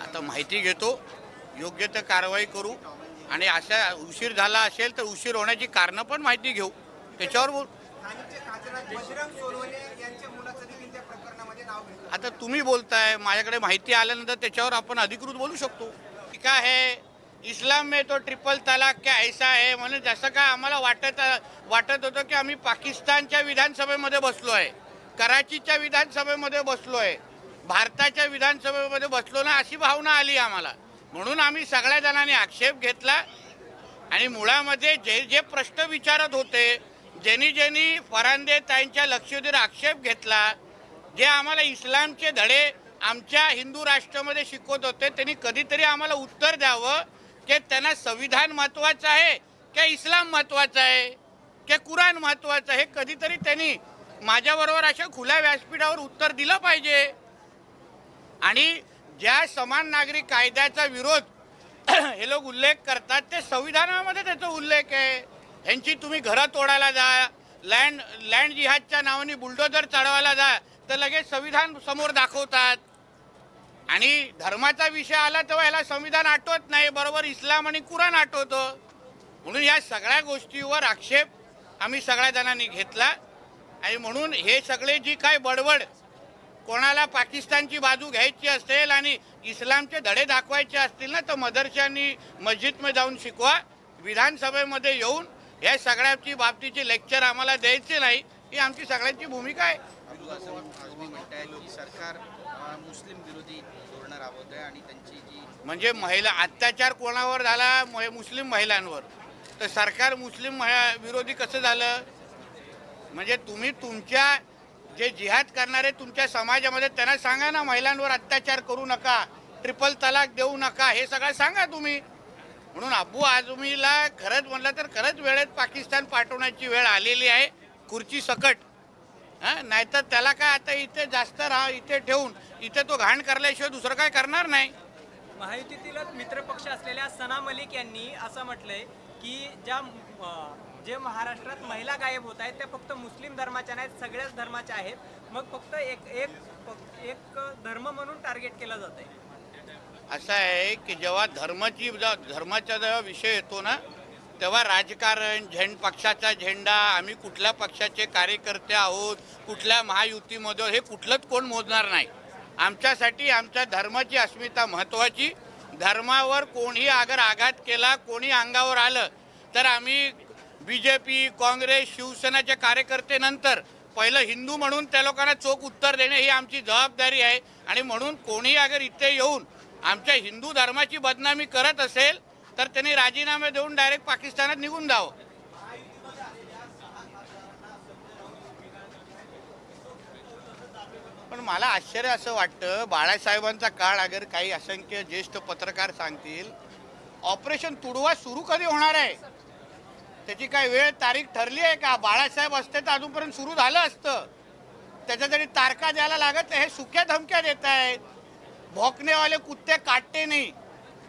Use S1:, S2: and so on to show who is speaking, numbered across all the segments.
S1: आता माहिती घेतो, योग्य ते कारवाई करू आणि अशा उशीर झाला असेल तर उशीर होण्याची कारणं पण माहिती घेऊ, त्याच्यावर बोल.
S2: बजरंग सोनवणे यांच्या मुलाचं देखील त्या प्रकरणामध्ये नाव घेतलं.
S1: आता तुम्ही बोलताय, माझ्याकडे माहिती आल्यानंतर त्याच्यावर आपण अधिकृत बोलू शकतो. ठीक आहे, इस्लाम में तो ट्रिपल तलाक क्या ऐसा है म्हणून जसं काय आम्हाला वाटत होतं की आम्ही पाकिस्तानच्या विधानसभेमध्ये बसलो आहे, कराचीच्या विधानसभेमध्ये बसलो आहे, भारताच्या विधानसभेमध्ये बसलो ना, अशी भावना आली आम्हाला. म्हणून आम्ही सगळ्या जणांनी आक्षेप घेतला आणि मुळामध्ये जे जे प्रश्न विचारत होते, ज्यांनी फरांदे ताईंच्या लक्षवेधीवर आक्षेप घेतला, जे आम्हाला इस्लामचे धडे आमच्या हिंदू राष्ट्रामध्ये शिकवत होते, त्यांनी कधीतरी आम्हाला उत्तर द्यावं की त्यांना संविधान महत्त्वाचं आहे की इस्लाम महत्त्वाचं आहे की कुराण महत्त्वाचं आहे. हे कधीतरी त्यांनी माझ्याबरोबर अशा खुल्या व्यासपीठावर उत्तर दिलं पाहिजे. आणि ज्या समान नागरिक कायद्याचा विरोध हे लोक उल्लेख करतात, ते संविधानामध्ये त्याचा उल्लेख आहे. ह्यांची तुम्ही घरं तोडायला जा, लँड जिहादच्या नावाने बुलडोजर चढवायला जा, तर लगेच संविधान समोर दाखवतात. आणि धर्माचा विषय आला तेव्हा याला संविधान आठवत नाही, बरोबर इस्लाम आणि कुराण आठवतं. म्हणून या सगळ्या गोष्टीवर आक्षेप आम्ही सगळ्या जणांनी घेतला. आणि म्हणून हे सगळे जी काय बडबड, कोणाला पाकिस्तानची बाजू घ्यायची असेल आणि इस्लामचे धडे दाखवायचे असतील ना, तर मदरशांनी मस्जिदमध्ये जाऊन शिकवा. विधानसभेमध्ये येऊन या सगळ्याची बाबतीचे लेक्चर आम्हाला द्यायचे नाही, ही आमची सगळ्यांची भूमिका आहे.
S3: तुम्ही म्हणताय की सरकार मुस्लिम विरोधी धोरणं राबवत आहे आणि त्यांची जी
S1: म्हणजे महिला अत्याचार कोणावर झाला, मुस्लिम महिलांवर, तर सरकार मुस्लिम विरोधी कसं झालं? म्हणजे तुम्ही तुमच्या जे जिहाद करणारे तुमच्या समाजामध्ये त्यांना सांगा ना, महिलांवर अत्याचार करू नका, ट्रिपल तलाक देऊ नका, हे सगळं सांगा तुम्ही. म्हणून अबू आझमीला खरंच म्हणलं तर खरंच वेळेत पाकिस्तान पाठवण्याची वेळ आलेली आहे, खुर्ची सकट. हां, नाहीतर त्याला काय आता इथे जास्त इथे ठेवून इथे तो घाण करल्याशिवाय दुसरं काय करणार नाही.
S4: महायुतीतीलच मित्रपक्ष असलेल्या सना मलिक यांनी असं म्हटलंय की जे महाराष्ट्रात महिला गायब होत आहेत त्या फक्त मुस्लिम धर्माच्या नाहीत, सगळ्याच धर्माच्या आहेत. मग फक्त एक धर्म म्हणून टार्गेट केलं जात आहे.
S1: असं आहे की जेव्हा धर्माचा जेव्हा विषय येतो ना, तेव्हा राजकारण, पक्षाचा झेंडा, आम्ही कुठल्या पक्षाचे कार्यकर्ते आहोत, कुठल्या महायुतीमध्ये, हे कुठलंच कोण मोजणार नाही. आमच्यासाठी आमच्या धर्माची अस्मिता महत्त्वाची. धर्मावर कोणी अगर आघात केला, कोणी अंगावर आलं, तर आम्ही BJP, काँग्रेस, शिवसेनाचे कार्यकर्ते नंतर पहिलं हिंदू म्हणून त्या लोकांना चोख उत्तर देणे ही आमची जबाबदारी आहे. आणि म्हणून कोणी अगर इथे येऊन आमच्या हिंदू धर्माची बदनामी करत असेल तर त्यांनी राजीनामे देऊन डायरेक्ट पाकिस्तानात निघून जावं. पण मला आश्चर्य असं वाटतं, बाळासाहेबांचा काळ अगर काही असंख्य ज्येष्ठ पत्रकार सांगतील, ऑपरेशन तुडवा सुरू कधी होणार आहे, त्याची काय वेळ तारीख ठरली आहे का? बाळासाहेब असते तर अजूनपर्यंत सुरू झालं असतं. त्याच्यासाठी तारखा द्यायला लागत नाही. हे सुक्या धमक्या देत आहेत, भोकनेवाले कुत्ते काटते नाही.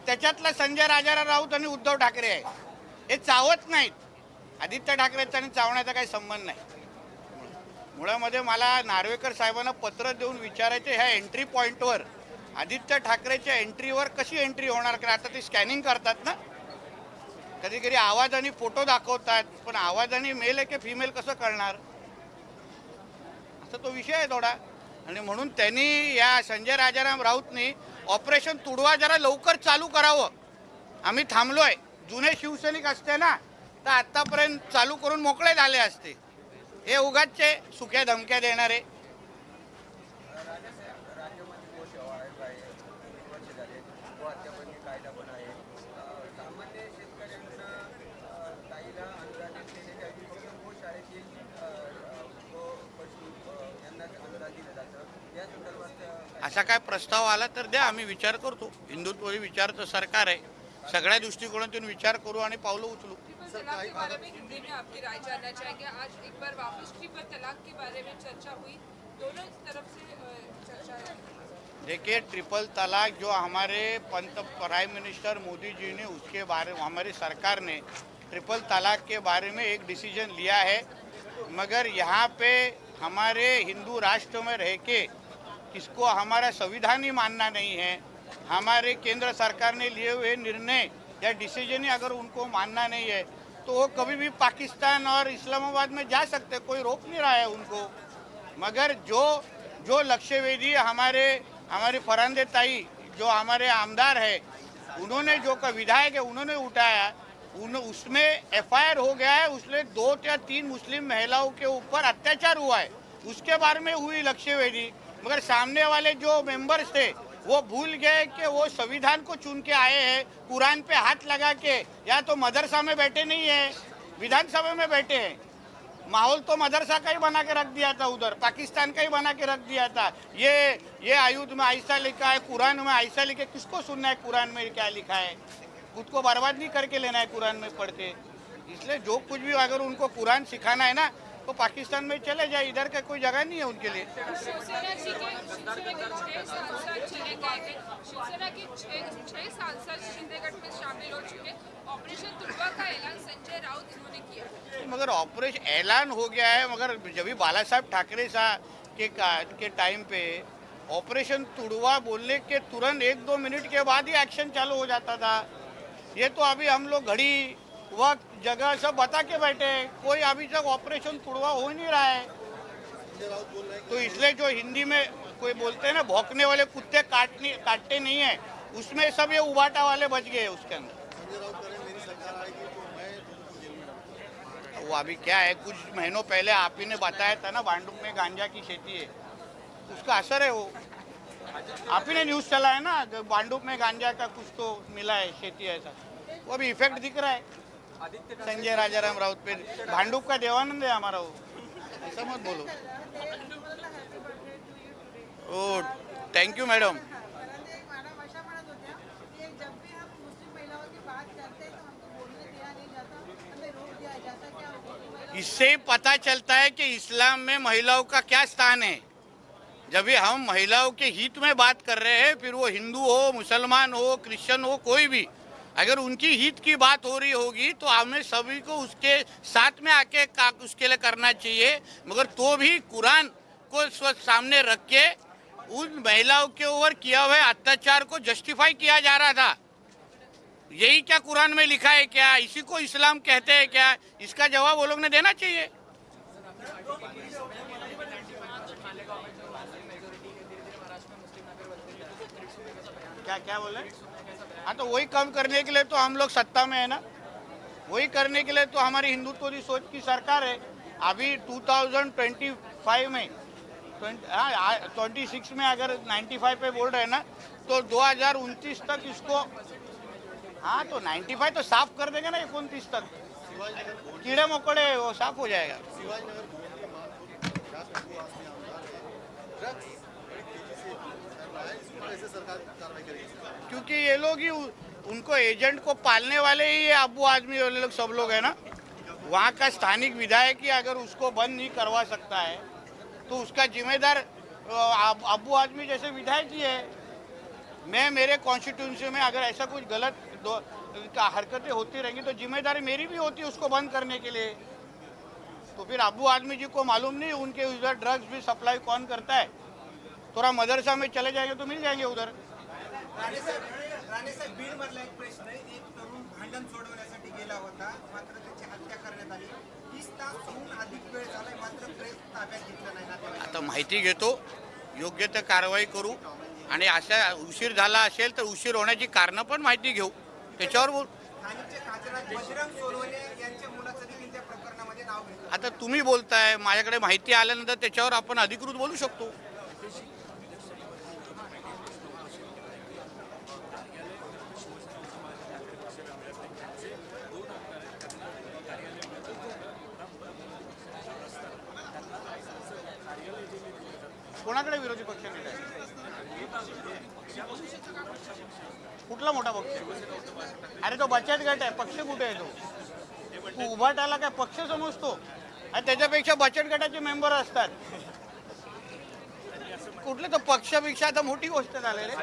S1: त्याच्यातला संजय राजाराम आणि उद्धव ठाकरे आहे, हे चावत नाहीत. आदित्य ठाकरेचा आणि चावण्याचा काही संबंध नाही. मुळामध्ये मला नार्वेकर साहेबांना पत्र देऊन विचारायचे, ह्या एंट्री पॉईंटवर आदित्य ठाकरेच्या एंट्रीवर कशी एंट्री होणार? कारण आता ते स्कॅनिंग करतात ना, कधी कधी आवाजाने फोटो दाखवतात, पण आवाजाने मेल आहे की फिमेल कसं कळणार? असा तो विषय आहे थोडा. आणि म्हणून त्यांनी या संजय राजाराम राऊतनी ऑपरेशन तुडवा जरा लवकर चालू करावं. आम्ही थांबलोय. जुने शिवसैनिक असते ना, तर आत्तापर्यंत चालू करून मोकळे झाले असते. हे उगाचचे सुक्या धमक्या देणारे. असा काय प्रस्ताव आला तर द्या, आम्ही विचार करतो. हिंदुत्व विचारचं सरकार आहे, सगळ्या दृष्टिकोनातून विचार करू आणि पावलं उचलू.
S5: हिंदी में आपकी राय जानना चाहेंगे. आज एक बार वापस ट्रिपल तलाक के बारे में चर्चा हुई, दोनों तरफ से चर्चा है.
S1: देखिए, ट्रिपल तलाक जो हमारे प्राइम मिनिस्टर मोदी जी ने उसके बारे में हमारी सरकार ने ट्रिपल तलाक के बारे में एक डिसीजन लिया है, मगर यहाँ पे हमारे हिंदू राष्ट्र में रह के किसको हमारा संविधान ही मानना नहीं है, हमारे केंद्र सरकार ने लिए हुए निर्णय या डिसीजन ही अगर उनको मानना नहीं है तो वो कभी भी पाकिस्तान और इस्लामाबाद में जा सकते, कोई रोक नहीं रहा है उनको। मगर जो जो लक्ष्यवेधी हमारे फरांदे ताई जो हमारे आमदार है, उन्होंने जो का विधायक है उन्होंने उठाया, उसमें एफआईआर हो गया है, उसमें 2 या 3 मुस्लिम महिलाओं के ऊपर अत्याचार हुआ है, उसके बारे में हुई लक्ष्यवेधी। मगर सामने वाले जो मेंबर्स थे वो भूल गए कि वो संविधान को चुन के आए हैं, कुरान पे हाथ लगा के, या तो मदरसा में बैठे नहीं है, विधानसभा में बैठे हैं। माहौल तो मदरसा का ही बना के रख दिया था, उधर पाकिस्तान का ही बना के रख दिया था। ये आयुध में ऐसा लिखा है, कुरान में ऐसा लिखा है, किसको सुनना है कुरान में क्या लिखा है? खुद को बर्बाद नहीं करके लेना है कुरान में पढ़ के। इसलिए जो कुछ भी अगर उनको कुरान सिखाना है ना तो पाकिस्तान में चले जाए, इधर का कोई जगह नहीं है उनके लिए।
S5: शिवसेना के 6 सांसद चले गए थे। शिवसेना के 6 सांसद शिंदे गठ में शामिल हो चुके। ऑपरेशन तुड़वा का ऐलान संजय राउत इन्होंने किया।
S1: मगर ऑपरेशन ऐलान हो गया है, मगर जब भी बाला साहब ठाकरे साहब के टाइम पे ऑपरेशन तुड़वा बोलने के तुरंत 1-2 मिनट के बाद ही एक्शन चालू हो जाता था। ये तो अभी हम लोग घड़ी वक्त जगह सब बता के बैठे, कोई अभी तक ऑपरेशन तुड़वा हो नहीं रहा है। तो इसलिए जो हिंदी में कोई बोलते हैं ना, भौंकने वाले कुत्ते काटते नहीं है, उसमें सब ये उबाटा वाले बच गए उसके अंदर। वो अभी क्या है, कुछ महीनों पहले आप ही ने बताया था ना, भांडुप में गांजा की खेती है, उसका असर है वो। आप ही ने न्यूज़ चला है ना, भांडुप में गांजा का कुछ तो मिला है खेती, ऐसा वो अभी इफेक्ट दिख रहा है संजय राजाराम राउत पे। भांडुप का देवानंद है हमारा वो, ऐसा मत बोलो। ओ थैंक यू मैडम। इससे पता चलता है कि इस्लाम में महिलाओं का क्या स्थान है। जब भी हम महिलाओं के हित में बात कर रहे हैं, फिर वो हिंदू हो, मुसलमान हो, क्रिश्चियन हो, कोई भी, अगर उनकी हित की बात हो रही होगी तो हमें सभी को उसके साथ में आके उसके लिए करना चाहिए। मगर तो भी कुरान को सामने रख के उन महिलाओं के ऊपर किया हुए अत्याचार को जस्टिफाई किया जा रहा था। यही क्या कुरान में लिखा है क्या? इसी को इस्लाम कहते हैं क्या? इसका जवाब वो लोग ने देना चाहिए। क्या क्या बोले? हाँ, तो वही कम करने के लिए तो हम लोग सत्ता में है ना, वही करने के लिए तो हमारी हिंदुत्व की सोच की सरकार है। अभी 2025 में 26 में अगर 95 पे बोल रहे हैं ना, तो 2029 तक इसको, हाँ तो 95 तो साफ कर देंगे ना, 29 तक कीड़े मकोड़े वो साफ हो जाएगा। क्योंकि ये लोग ही उनको एजेंट को पालने वाले ही अब्बू आदमी वाले लोग सब लोग है ना। वहाँ का स्थानिक विधायक ही अगर उसको बंद नहीं करवा सकता है तो उसका जिम्मेदार अब्बू आदमी जैसे विधायक ही है। मैं मेरे कॉन्स्टिट्यूंसी में अगर ऐसा कुछ गलत हरकतें होती रहेंगी तो जिम्मेदारी मेरी भी होती है उसको बंद करने के लिए। तो फिर अब्बू आदमी जी को मालूम नहीं उनके उधर ड्रग्स भी सप्लाई कौन करता है। थोड़ा मदरसा में चले जाएंगे तो मिल जाएंगे उधर।
S2: राणे साहेब, बीड मधला एक प्रश्न आहे, एक तरुण भांडण सोडवण्यासाठी गेला होता, मात्र त्याची हत्या करण्यात आली। 30 तासहून अधिक वेळ झालाय, मात्र प्रेस ताब्यात घेतलं नाही ना।
S1: आता माहिती घेतो, योग्य ते कारवाई करू, आणि अशा उशीर झाला असेल तर उशीर होण्याची कारणं पण माहिती घेऊ, त्याच्यावर बोल।
S2: स्थानिकचे खासदार बजरंग सोनवणे यांच्या मुलाचं देखील त्या प्रकरणामध्ये नाव घेतलं।
S1: आता तुम्ही बोलताय, माझ्याकडे माहिती आल्यानंतर त्याच्यावर आपण अधिकृत बोलू शकतो। कोणाकडे विरोधी पक्ष नेता आहे? कुठला मोठा पक्ष? अरे तो बचत गट आहे, पक्ष कुठे आहे तो? तू उभाटाला काय पक्ष समजतो? आणि त्याच्यापेक्षा बचत गटाचे मेंबर असतात। कुठले तो पक्षपेक्षा आता मोठी गोष्ट झाली रे।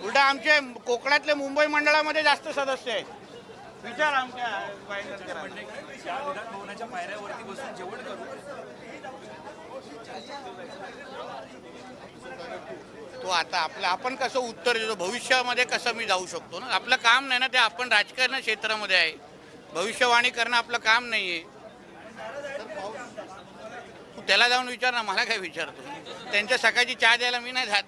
S1: उलटा आमचे कोकणातले मुंबई मंडळामध्ये जास्त सदस्य आहेत। विचार आमच्या वाहिनीकरांना.
S6: या विधान भवनाच्या पायऱ्यावरती बसून जेवण करू.
S1: तो आता आपण कसं उत्तर देतो, भविष्यामध्ये कसं मी जाऊ शकतो ना. आपलं काम नाही ना ते, आपण राजकारण क्षेत्रामध्ये आहे, भविष्यवाणी करणं आपलं काम नाही आहे. तू त्याला जाऊन विचार ना, मला काय विचारतो. त्यांच्या सकाळची चहा द्यायला मी नाही जात.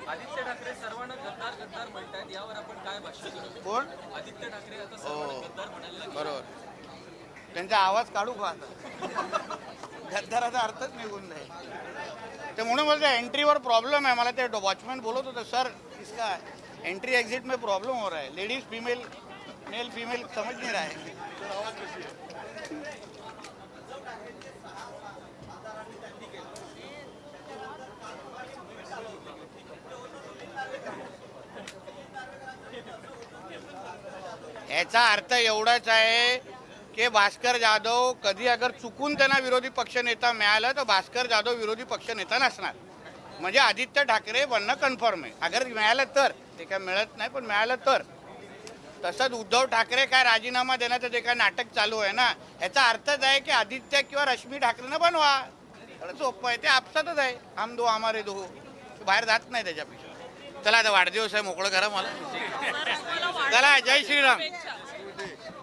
S7: आदित्य ठाकरे सर्वांना गद्दार गद्दार म्हणतात, यावर आपण काय भाष्य करू?
S1: कोण?
S7: आदित्य ठाकरे आता
S1: हो
S7: सर्वांना गद्दार म्हणायला
S1: बरोबर. त्यांचा आवाज काढू का आता? गद्दाराचा अर्थच निघून जाईल. ते म्हणून बोलतो एंट्रीवर प्रॉब्लेम आहे. मला ते वॉचमॅन बोलत होतं, सर इसका एंट्री एक्झिट में प्रॉब्लम हो रहा है, लेडीज फीमेल मेल फीमेल समझ नहीं रहा है. याचा अर्थ एवढाच आहे की भास्कर जाधव कधी अगर चुकून त्यांना विरोधी पक्षनेता मिळाला तर भास्कर जाधव विरोधी पक्षनेता नसणार. म्हणजे आदित्य ठाकरे बनणं कन्फर्म आहे. अगर मिळालं तर, ते काय मिळत नाही पण मिळालं तर. तसंच उद्धव ठाकरे काय राजीनामा देण्याचं जे काय नाटक चालू आहे ना, ह्याचा अर्थच आहे की आदित्य किंवा रश्मी ठाकरेंना बनवा. एवढं सोपं आहे. ते आपसातच आहे, हम दो हमारे दो, बाहेर जात नाही त्याच्यापेक्षा. चला आता वाढदिवस आहे, मोकळं करा मला. चला, जय श्रीराम.